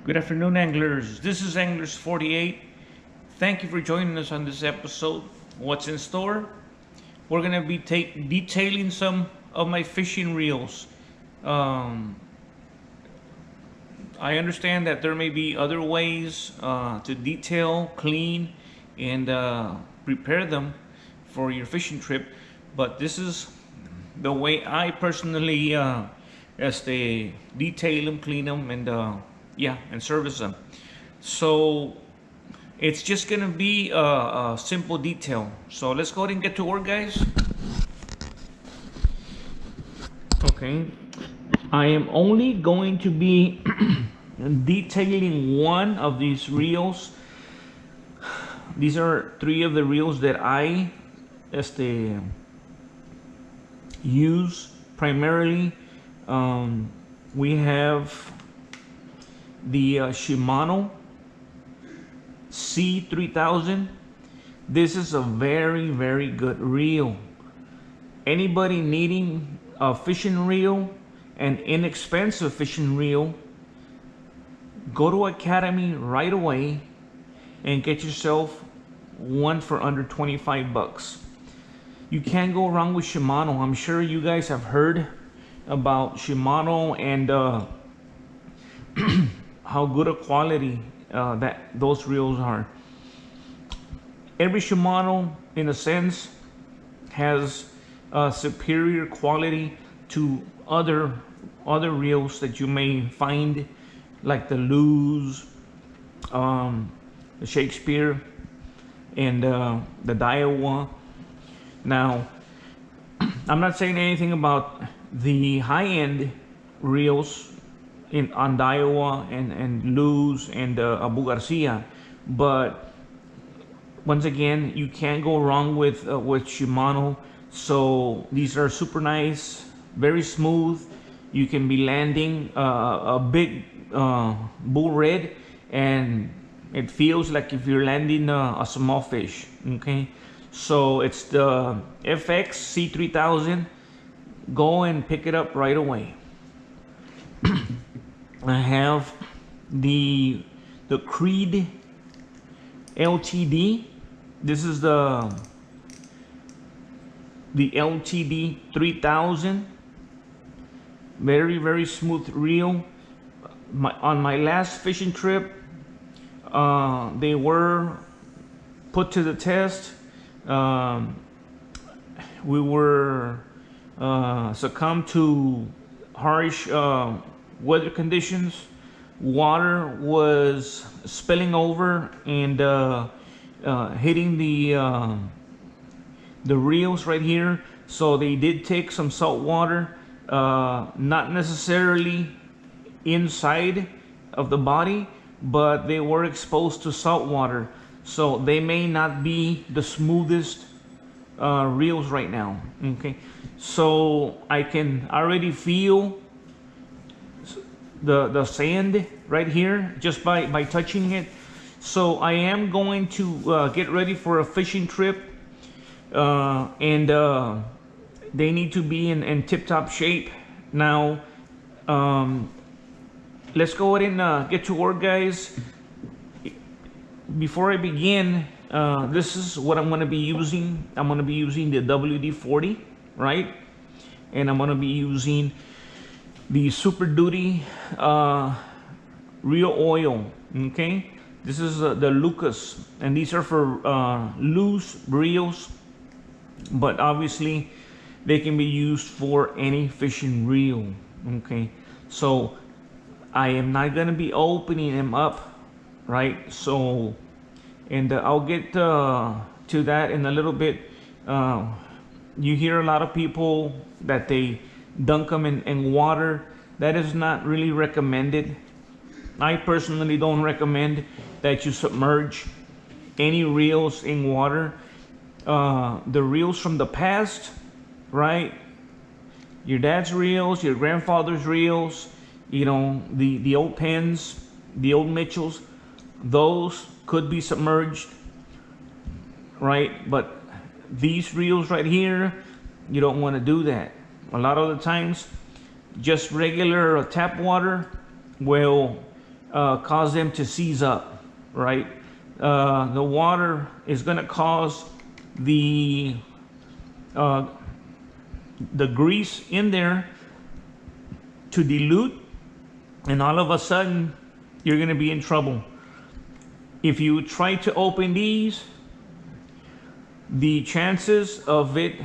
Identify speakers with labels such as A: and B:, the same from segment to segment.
A: Good afternoon, anglers. This is Anglers 48. Thank you for joining us on this episode. What's in store? We're going to be detailing some of my fishing reels. I understand that there may be other ways to detail, clean, and prepare them for your fishing trip, but this is the way I personally detail them, clean them, and service them. So it's just gonna be a simple detail. So let's go ahead and get to work, guys. Okay, I am only going to be detailing one of these reels. These are three of the reels that I use primarily. We have the Shimano C3000. This is a very good reel. Anybody needing a fishing reel, an inexpensive fishing reel, go to Academy right away and get yourself one for under 25 bucks. You can't go wrong with Shimano. I'm sure you guys have heard about Shimano and how good a quality that those reels are. Every Shimano, in a sense, has superior quality to other reels that you may find, like the Luz, the Shakespeare, and the Daiwa. Now, I'm not saying anything about the high-end reels on Daiwa and Luz and Abu Garcia, but once again, you can't go wrong with Shimano. So these are super nice, very smooth. You can be landing a big bull red, and it feels like if you're landing a small fish. Okay, so it's the FX C3000. Go and pick it up right away. I have the Creed LTD. This is the LTD 3000. Very smooth reel. On my last fishing trip, they were put to the test. We were succumbed to harsh weather conditions. Water was spilling over and hitting the reels right here. So they did take some salt water, not necessarily inside of the body, but they were exposed to salt water. So they may not be the smoothest reels right now. Okay, so I can already feel the sand right here just by touching it. So I am going to get ready for a fishing trip, and they need to be in tip-top shape. Now let's go ahead and get to work, guys. Before I begin, this is what I'm going to be using. I'm going to be using the WD-40, right? And I'm going to be using the Super Duty reel oil. Okay, this is the Lucas, and these are for loose reels, but obviously they can be used for any fishing reel. Okay, so I am not going to be opening them up, right? So, and I'll get to that in a little bit. You hear a lot of people that they dunk them in water. That is not really recommended. I personally don't recommend that you submerge any reels in water. The reels from the past, right? Your dad's reels, your grandfather's reels, you know, the old pens, the old Mitchells, those could be submerged, right? But these reels right here, you don't want to do that. A lot of the times, just regular tap water will cause them to seize up, right? The water is going to cause the uh, the grease in there to dilute, and all of a sudden you're going to be in trouble. If you try to open these, the chances of it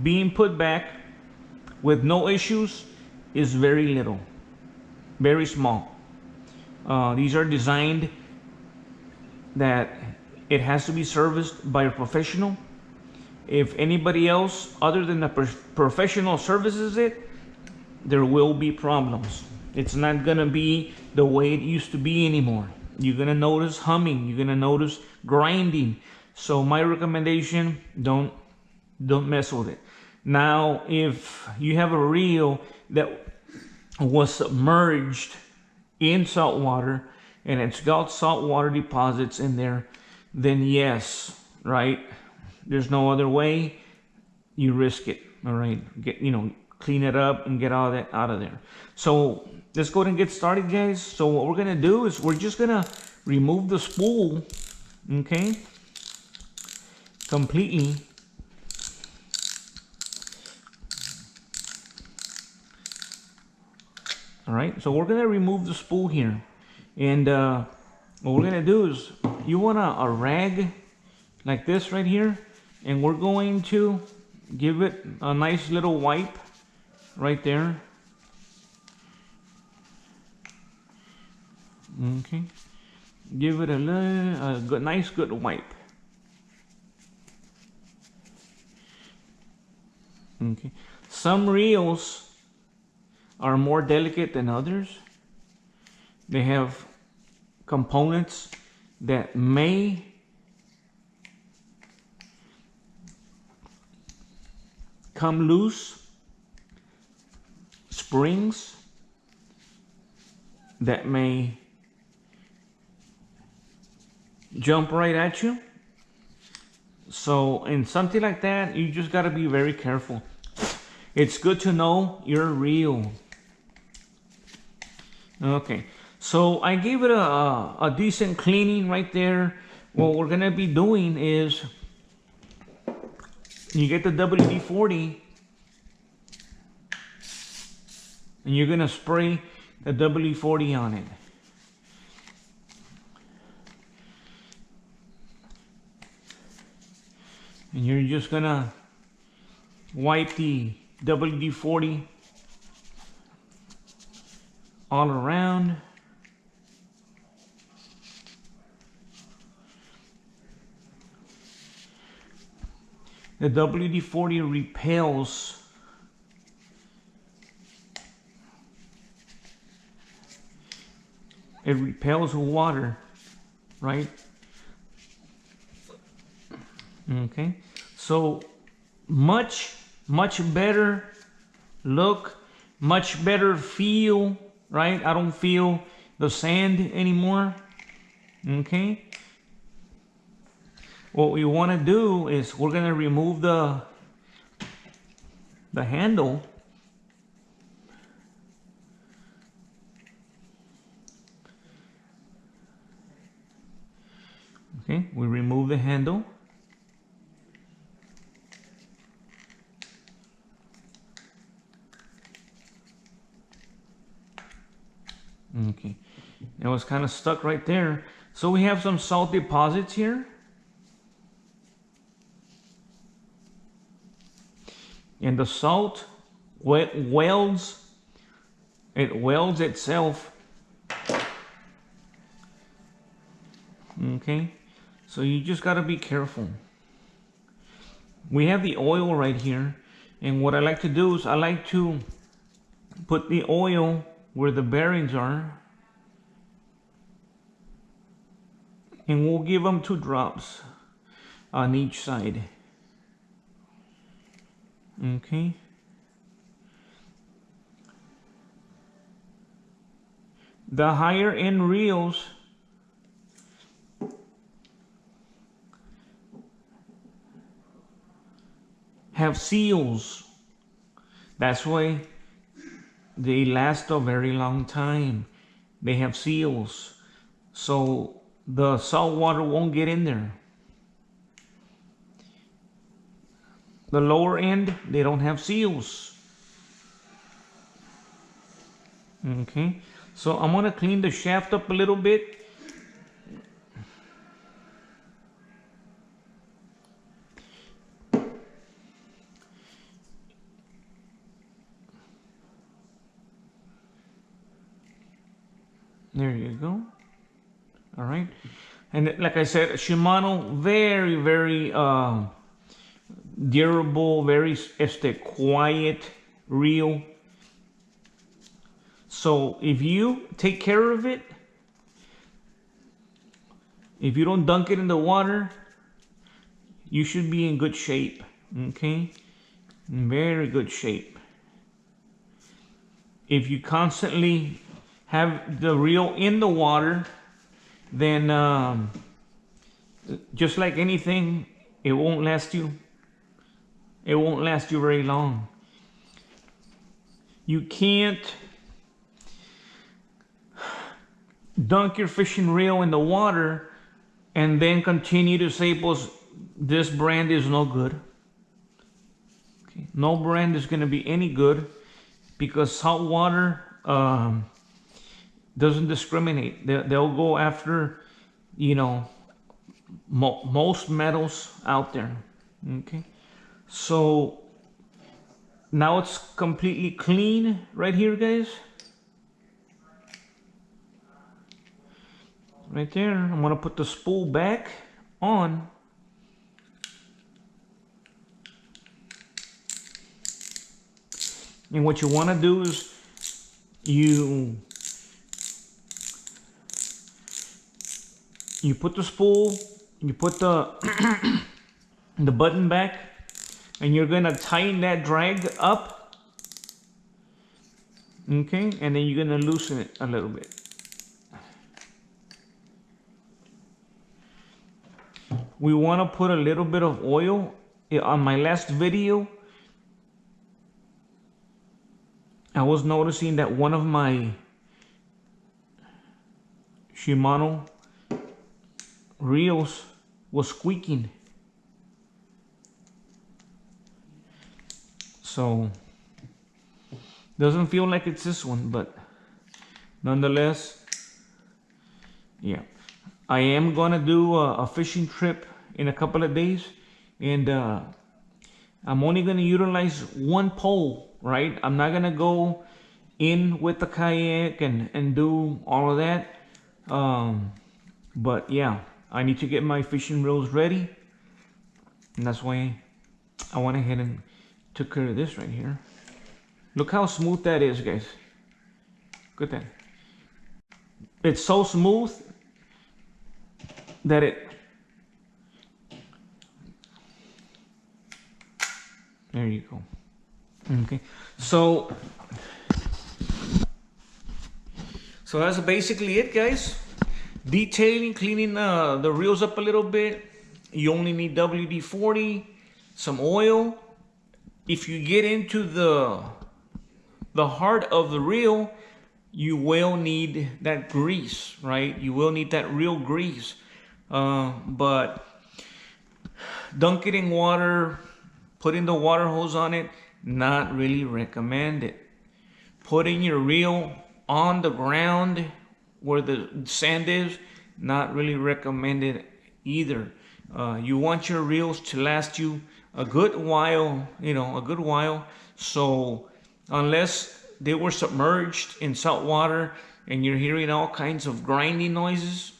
A: being put back with no issues is very little, very small. These are designed that it has to be serviced by a professional. If anybody else other than the professional services it, there will be problems. It's not gonna be the way it used to be anymore. You're gonna notice humming, you're gonna notice grinding. So my recommendation, don't mess with it. Now, if you have a reel that was submerged in salt water and it's got saltwater deposits in there, then yes, right? There's no other way. You risk it, all right? Clean it up and get all that out of there. So let's go ahead and get started, guys. So what we're gonna do is we're just gonna remove the spool, okay, completely. All right, so we're gonna remove the spool here, and what we're gonna do is you want a rag like this right here, and we're going to give it a nice little wipe right there. Okay, give it a nice good wipe. Okay, some reels are more delicate than others. They have components that may come loose, springs that may jump right at you. So in something like that, you just got to be very careful. It's good to know your reel. Okay, so I gave it a decent cleaning right there. What we're gonna be doing is you get the WD-40 and you're gonna spray the WD-40 on it. And you're just gonna wipe the WD-40 all around. The WD-40 repels water, right? Okay, so much better look, much better feel, right? I don't feel the sand anymore. Okay, what we want to do is we're going to remove the handle. Okay, we remove the handle. Okay, it was kind of stuck right there. So we have some salt deposits here. And the salt welds itself. Okay, so you just got to be careful. We have the oil right here, and what I like to do is I like to put the oil where the bearings are, and we'll give them 2 drops on each side. Okay, the higher end reels have seals. That's why they last a very long time. they have seals, so the salt water won't get in there. The lower end, they don't have seals. Okay, so I'm gonna clean the shaft up a little bit. There you go. All right, and like I said, Shimano, very, very durable, very quiet reel. So if you take care of it, if you don't dunk it in the water, you should be in good shape. Okay, in very good shape. If you constantly have the reel in the water, then just like anything, it won't last you. It won't last you very long. You can't dunk your fishing reel in the water and then continue to say, "Pues, this brand is no good." Okay. No brand is going to be any good, because salt water doesn't discriminate. They'll go after, you know, most metals out there. Okay, so now it's completely clean right here, guys. Right there. I'm gonna put the spool back on. And what you want to do is you put the spool, you put the the button back, and you're gonna tighten that drag up. Okay, and then you're gonna loosen it a little bit. We want to put a little bit of oil. On my last video, I was noticing that one of my Shimano reels was squeaking. So doesn't feel like it's this one, but nonetheless, yeah. I am gonna do a fishing trip in a couple of days, and I'm only gonna utilize one pole, right? I'm not gonna go in with the kayak and do all of that. But yeah, I need to get my fishing reels ready, and that's why I went ahead and took care of this right here. Look how smooth that is, guys. Look at that. It's so smooth that there you go. Okay, so that's basically it, guys. Detailing, cleaning the reels up a little bit. You only need WD-40, some oil. If you get into the heart of the reel, you will need that grease, right? You will need that real grease. But dunk it in water, putting the water hose on it, not really recommended. Putting your reel on the ground where the sand is, not really recommended either. You want your reels to last you a good while, So unless they were submerged in salt water and you're hearing all kinds of grinding noises,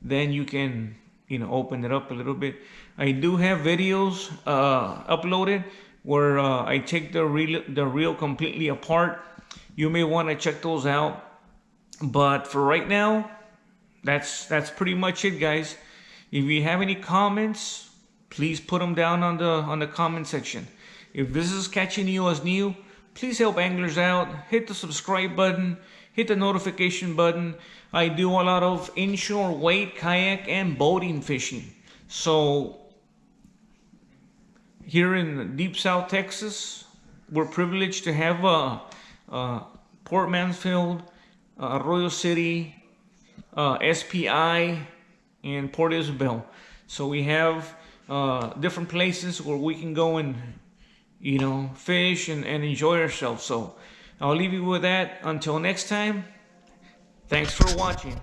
A: then you can, open it up a little bit. I do have videos uploaded where I take the reel completely apart. You may want to check those out. But for right now, that's pretty much it, guys. If you have any comments, please put them down on the comment section. If this is catching you as new, please help anglers out. Hit the subscribe button, hit the notification button. I do a lot of inshore wade, kayak, and boating fishing. So here in deep South Texas, we're privileged to have Port Mansfield, Arroyo City, SPI, and Port Isabel. So we have different places where we can go and, fish and enjoy ourselves. So I'll leave you with that. Until next time, thanks for watching.